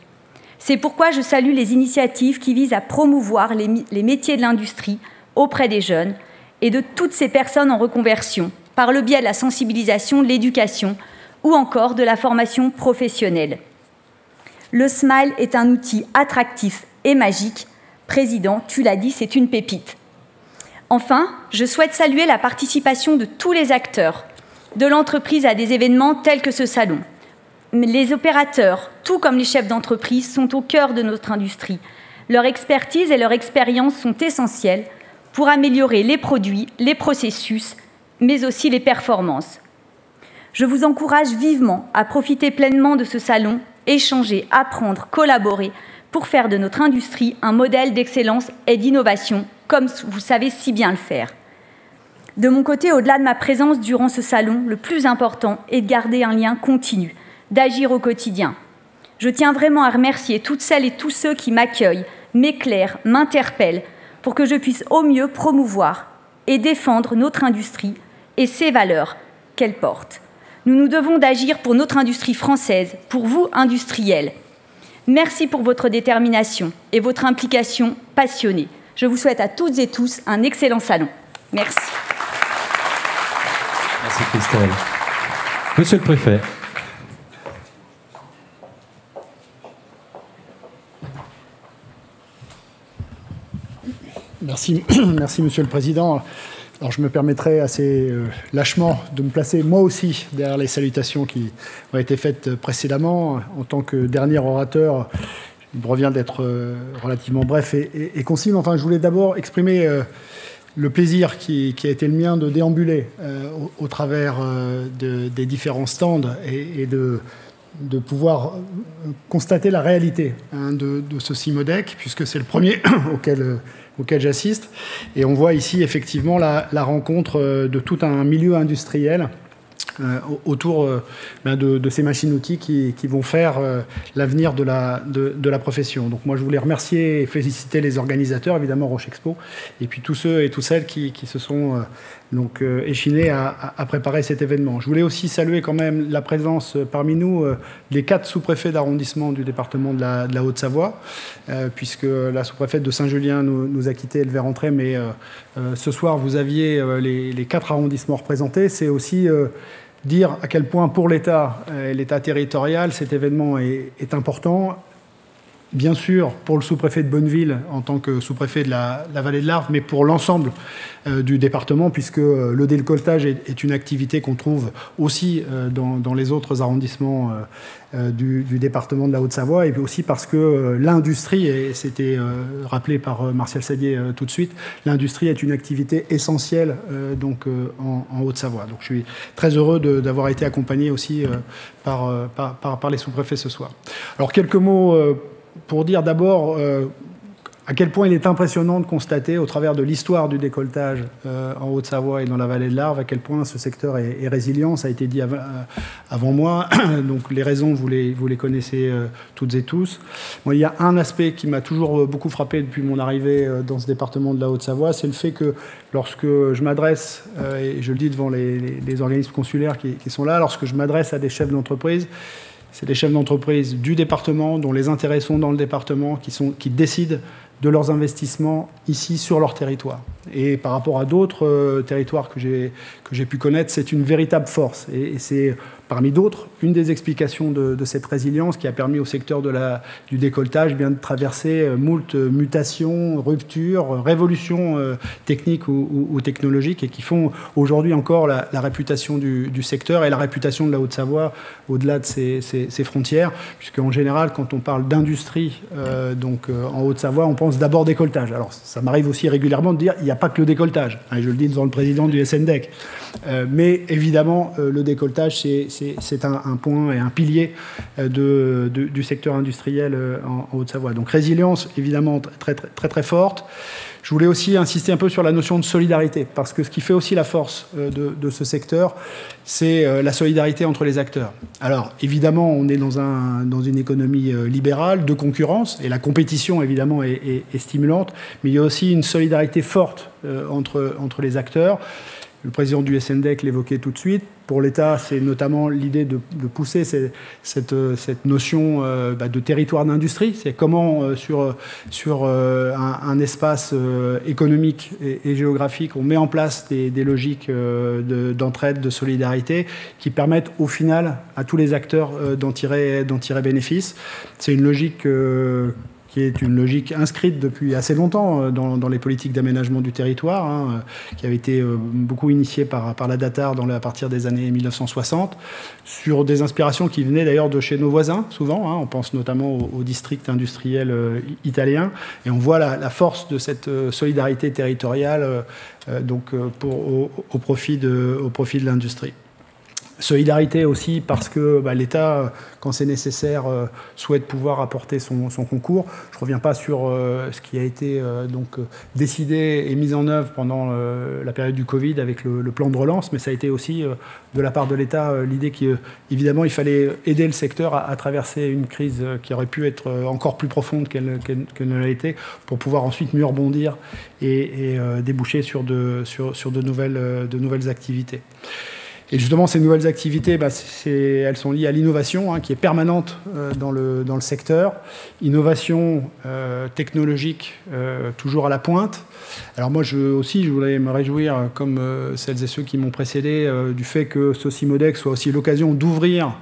G: C'est pourquoi je salue les initiatives qui visent à promouvoir les métiers de l'industrie auprès des jeunes et de toutes ces personnes en reconversion, par le biais de la sensibilisation, de l'éducation ou encore de la formation professionnelle. Le SMILE est un outil attractif et magique. Président, tu l'as dit, c'est une pépite. Enfin, je souhaite saluer la participation de tous les acteurs de l'entreprise à des événements tels que ce salon. les opérateurs, tout comme les chefs d'entreprise, sont au cœur de notre industrie. Leur expertise et leur expérience sont essentielles pour améliorer les produits, les processus, mais aussi les performances. Je vous encourage vivement à profiter pleinement de ce salon, échanger, apprendre, collaborer pour faire de notre industrie un modèle d'excellence et d'innovation, comme vous savez si bien le faire. De mon côté, au-delà de ma présence durant ce salon, le plus important est de garder un lien continu, d'agir au quotidien. Je tiens vraiment à remercier toutes celles et tous ceux qui m'accueillent, m'éclairent, m'interpellent, pour que je puisse au mieux promouvoir et défendre notre industrie et ses valeurs qu'elle porte. Nous nous devons d'agir pour notre industrie française, pour vous, industriels. Merci pour votre détermination et votre implication passionnée. Je vous souhaite à toutes et tous un excellent salon. Merci.
A: Merci Christelle. Monsieur le Préfet.
H: Merci, merci Monsieur le Président. Alors je me permettrai assez lâchement de me placer moi aussi derrière les salutations qui ont été faites précédemment. En tant que dernier orateur, il me revient d'être relativement bref et concis. Mais enfin, je voulais d'abord exprimer le plaisir qui a été le mien de déambuler au travers des différents stands et de pouvoir constater la réalité de ce CIMODEC, puisque c'est le premier auquel j'assiste. Et on voit ici effectivement la rencontre de tout un milieu industriel autour de ces machines-outils qui vont faire l'avenir de la profession. Donc moi, je voulais remercier et féliciter les organisateurs, évidemment Roche Expo, et puis tous ceux et toutes celles qui se sont échinés à préparer cet événement. Je voulais aussi saluer quand même la présence parmi nous des 4 sous-préfets d'arrondissement du département de la Haute-Savoie, puisque la sous-préfète de Saint-Julien nous a quittés, elle devait rentrer, mais ce soir, vous aviez les 4 arrondissements représentés. C'est aussi dire à quel point pour l'État, l'État territorial, cet événement est important. Bien sûr, pour le sous-préfet de Bonneville, en tant que sous-préfet de la vallée de l'Arve, mais pour l'ensemble du département, puisque le décolletage est une activité qu'on trouve aussi dans les autres arrondissements du département de la Haute-Savoie, et aussi parce que l'industrie, et c'était rappelé par Martial Sadier tout de suite, l'industrie est une activité essentielle en Haute-Savoie. Donc je suis très heureux d'avoir été accompagné aussi par les sous-préfets ce soir. Alors quelques mots pour dire d'abord à quel point il est impressionnant de constater, au travers de l'histoire du décolletage en Haute-Savoie et dans la vallée de l'Arve, à quel point ce secteur est résilient. Ça a été dit avant moi. Donc les raisons, vous les connaissez toutes et tous. Bon, il y a un aspect qui m'a toujours beaucoup frappé depuis mon arrivée dans ce département de la Haute-Savoie, c'est le fait que lorsque je m'adresse, et je le dis devant les organismes consulaires qui sont là, lorsque je m'adresse à des chefs d'entreprise, c'est des chefs d'entreprise du département, dont les intérêts sont dans le département, qui décident de leurs investissements ici sur leur territoire. Et par rapport à d'autres territoires que j'ai pu connaître, c'est une véritable force. Et c'est, parmi d'autres, une des explications de cette résilience qui a permis au secteur du décolletage de traverser moult mutations, ruptures, révolutions techniques ou technologiques, et qui font aujourd'hui encore la réputation du secteur et la réputation de la Haute-Savoie au-delà de ses frontières, puisqu'en général, quand on parle d'industrie en Haute-Savoie, on pense d'abord décolletage. Alors, ça m'arrive aussi régulièrement de dire il n'y a pas que le décolletage. Je le dis devant le président du SNDEC. Mais évidemment, le décolletage, c'est un point et un pilier du secteur industriel en Haute-Savoie. Donc, résilience, évidemment, très, très, très, très forte. Je voulais aussi insister un peu sur la notion de solidarité, parce que ce qui fait aussi la force de ce secteur, c'est la solidarité entre les acteurs. Alors, évidemment, on est dans une économie libérale, de concurrence, et la compétition, évidemment, est stimulante, mais il y a aussi une solidarité forte entre les acteurs. Le président du SNDEC l'évoquait tout de suite. Pour l'État, c'est notamment l'idée de pousser cette notion de territoire d'industrie. C'est comment, sur un espace économique et géographique, on met en place des logiques d'entraide, de solidarité, qui permettent au final à tous les acteurs d'en tirer bénéfice. C'est une logique qui est une logique inscrite depuis assez longtemps dans les politiques d'aménagement du territoire, hein, qui avait été beaucoup initiée par la DATAR à partir des années 1960, sur des inspirations qui venaient d'ailleurs de chez nos voisins, souvent. Hein, on pense notamment au district industriel italien, et on voit la force de cette solidarité territoriale au profit de l'industrie. Solidarité aussi parce que l'État, quand c'est nécessaire, souhaite pouvoir apporter son concours. Je ne reviens pas sur ce qui a été décidé et mis en œuvre pendant la période du Covid avec le plan de relance, mais ça a été aussi de la part de l'État l'idée qu'évidemment il fallait aider le secteur à traverser une crise qui aurait pu être encore plus profonde qu'elle ne l'a été, pour pouvoir ensuite mieux rebondir et déboucher sur de nouvelles activités. Et justement, ces nouvelles activités, elles sont liées à l'innovation, hein, qui est permanente dans le secteur. Innovation technologique, toujours à la pointe. Alors moi, je voulais me réjouir, comme celles et ceux qui m'ont précédé, du fait que ce Cimodec soit aussi l'occasion d'ouvrir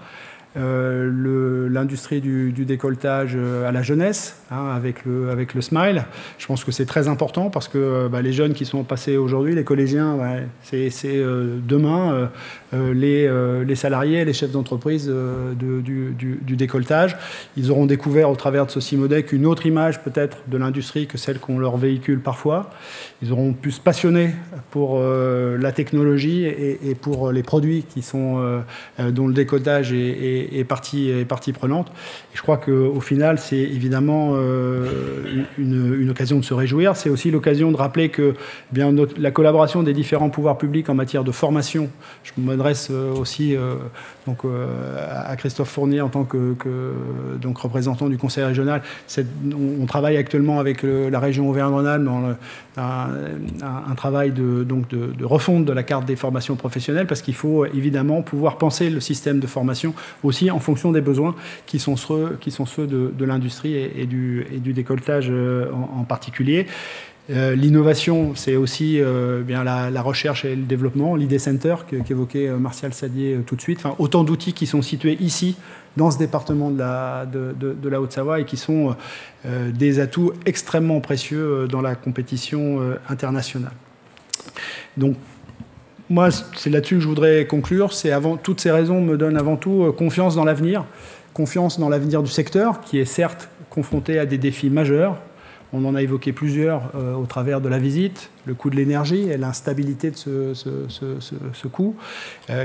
H: l'industrie du décolletage à la jeunesse, hein, avec le Smile. Je pense que c'est très important parce que les jeunes qui sont passés aujourd'hui, les collégiens, c'est demain les salariés, les chefs d'entreprise du décolletage. Ils auront découvert au travers de ce Cimodec une autre image peut-être de l'industrie que celle qu'on leur véhicule parfois. Ils auront pu se passionner pour la technologie et pour les produits qui sont, dont le décolletage est partie prenante. Et je crois qu'au final, c'est évidemment une occasion de se réjouir. C'est aussi l'occasion de rappeler que la collaboration des différents pouvoirs publics en matière de formation, je m'adresse aussi à Christophe Fournier en tant que représentant du Conseil régional. On travaille actuellement avec la région Auvergne-Rhône-Alpes dans un travail de refonte de la carte des formations professionnelles, parce qu'il faut évidemment pouvoir penser le système de formation aussi en fonction des besoins qui sont ceux de l'industrie et du décolletage en particulier. L'innovation, c'est aussi la recherche et le développement, l'ID Center qu'évoquait Martial Sadier tout de suite. Enfin, autant d'outils qui sont situés ici, dans ce département de la Haute-Savoie, et qui sont des atouts extrêmement précieux dans la compétition internationale. Donc, moi, c'est là-dessus que je voudrais conclure. Toutes ces raisons me donnent avant tout confiance dans l'avenir du secteur, qui est certes confronté à des défis majeurs. On en a évoqué plusieurs au travers de la visite, le coût de l'énergie et l'instabilité de ce coût,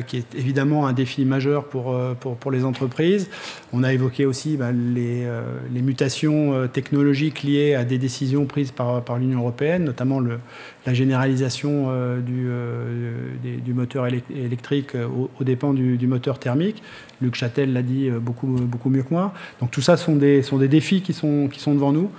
H: qui est évidemment un défi majeur pour les entreprises. On a évoqué aussi les mutations technologiques liées à des décisions prises par l'Union européenne, notamment la généralisation du moteur électrique aux dépens du moteur thermique. Luc Châtel l'a dit beaucoup mieux que moi. Donc tout ça sont des défis qui sont devant nous.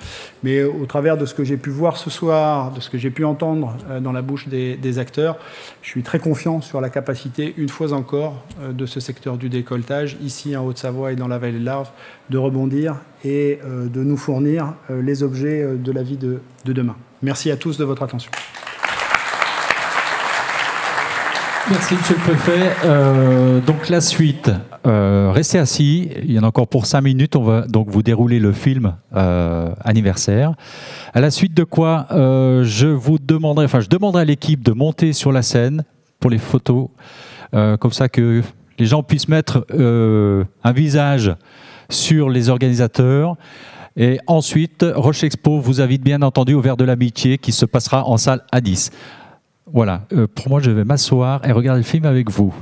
H: Mais au travers de ce que j'ai pu voir ce soir, de ce que j'ai pu entendre dans la bouche des acteurs, je suis très confiant sur la capacité, une fois encore, de ce secteur du décolletage, ici en Haute-Savoie et dans la vallée de l'Arve, de rebondir et de nous fournir les objets de la vie de demain. Merci à tous de votre attention.
A: Merci, Monsieur le Préfet. Donc la suite, restez assis, il y en a encore pour 5 minutes, on va donc vous dérouler le film anniversaire. À la suite de quoi, je demanderai à l'équipe de monter sur la scène pour les photos, comme ça que les gens puissent mettre un visage sur les organisateurs. Et ensuite, Roche Expo vous invite bien entendu au verre de l'amitié qui se passera en salle A10. Voilà, pour moi je vais m'asseoir et regarder le film avec vous.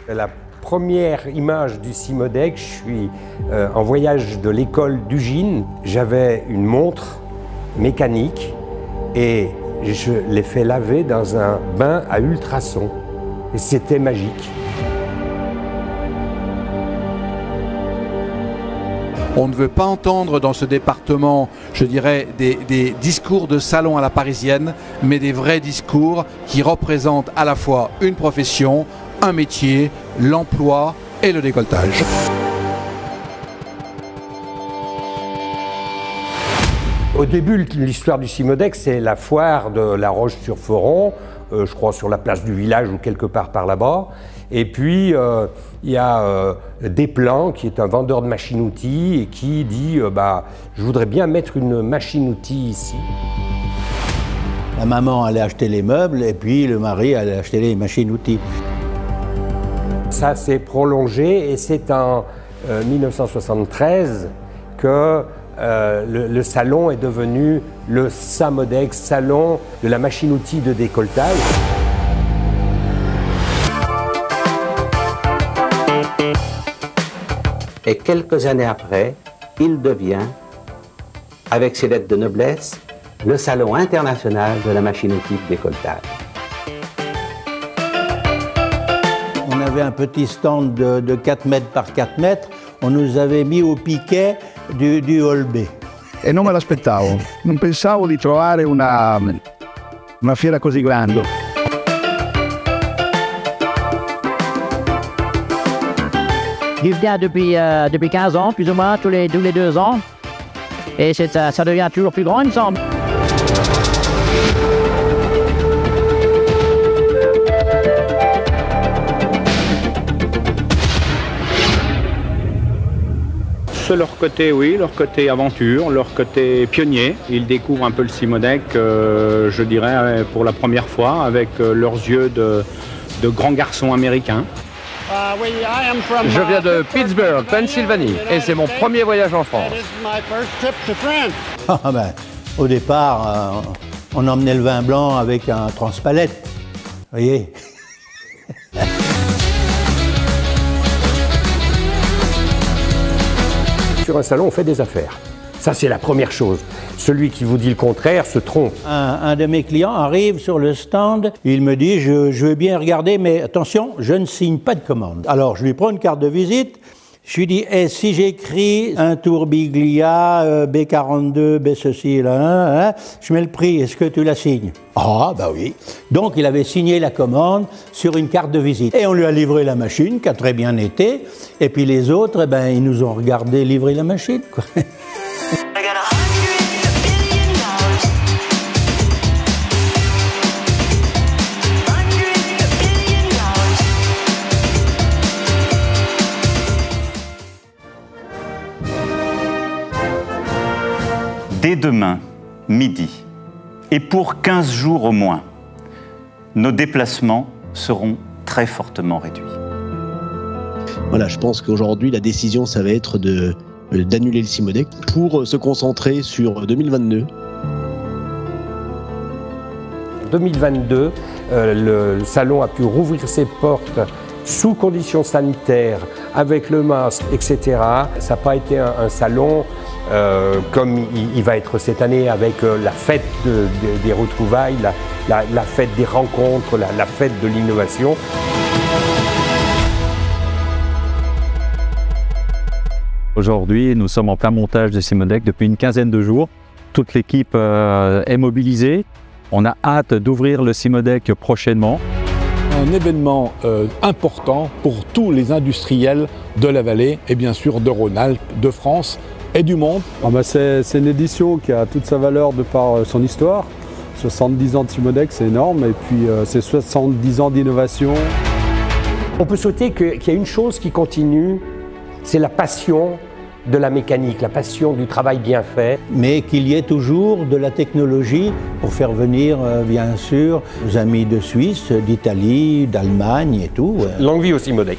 I: La première image du Cimodec, je suis en voyage de l'école d'Ugine. J'avais une montre mécanique et je l'ai fait laver dans un bain à ultrasons. Et c'était magique.
J: On ne veut pas entendre dans ce département, je dirais, des discours de salon à la parisienne, mais des vrais discours qui représentent à la fois une profession, un métier, l'emploi et le décolletage.
I: Au début, l'histoire du Cimodec, c'est la foire de La Roche-sur-Foron, je crois sur la place du village ou quelque part par là-bas. Et puis, il y a Desplan, qui est un vendeur de machines-outils et qui dit je voudrais bien mettre une machine-outil ici.
K: La maman allait acheter les meubles et puis le mari allait acheter les machines-outils.
I: Ça s'est prolongé et c'est en 1973 que le salon est devenu le SAMODEC, salon de la machine-outil de décolletage.
K: Et quelques années après, il devient, avec ses lettres de noblesse, le salon international de la machine-outil de décolletage. On avait un petit stand de 4 mètres par 4 mètres. On nous avait mis au piquet du hall B.
L: E non me l'aspettavo. Non pensavo di trovare una fiera così grande.
M: J'y viens depuis 15 ans, plus ou moins, tous les 2 ans. Et ça devient toujours plus grand, il me semble.
N: Leur côté, oui, leur côté aventure, leur côté pionnier. Ils découvrent un peu le Cimodec, je dirais, pour la première fois, avec leurs yeux de grands garçons américains.
O: Je viens de Pittsburgh, Pennsylvanie, et c'est mon premier voyage en France.
K: Au départ, on emmenait le vin blanc avec un transpalette, vous voyez.
I: Sur un salon, on fait des affaires. Ça, c'est la première chose. Celui qui vous dit le contraire se trompe.
K: Un de mes clients arrive sur le stand, il me dit je veux bien regarder, mais attention, je ne signe pas de commande. Alors, je lui prends une carte de visite, je lui dis si j'écris un Tourbiglia, B42, B ceci, là, je mets le prix, est-ce que tu la signes? Ah, bah oui. Donc, il avait signé la commande sur une carte de visite. Et on lui a livré la machine, qui a très bien été. Et puis les autres, ils nous ont regardé livrer la machine, quoi.
P: Dès demain, midi, et pour 15 jours au moins, nos déplacements seront très fortement réduits.
Q: Voilà, je pense qu'aujourd'hui, la décision, ça va être d'annuler le Cimodec pour se concentrer sur 2022.
I: En 2022, le salon a pu rouvrir ses portes sous conditions sanitaires, avec le masque, etc. Ça n'a pas été un salon comme il va être cette année, avec la fête des retrouvailles, la fête des rencontres, la fête de l'innovation.
A: Aujourd'hui, nous sommes en plein montage de Cimodec depuis une quinzaine de jours. Toute l'équipe est mobilisée. On a hâte d'ouvrir le Cimodec prochainement.
R: Un événement important pour tous les industriels de la vallée et bien sûr de Rhône-Alpes, de France et du monde.
S: C'est une édition qui a toute sa valeur de par son histoire. 70 ans de Cimodec, c'est énorme, et puis c'est 70 ans d'innovation.
I: On peut souhaiter qu'il y ait une chose qui continue, c'est la passion de la mécanique, la passion du travail bien fait.
K: Mais qu'il y ait toujours de la technologie pour faire venir, bien sûr, nos amis de Suisse, d'Italie, d'Allemagne et tout.
I: Longue vie au Cimodec.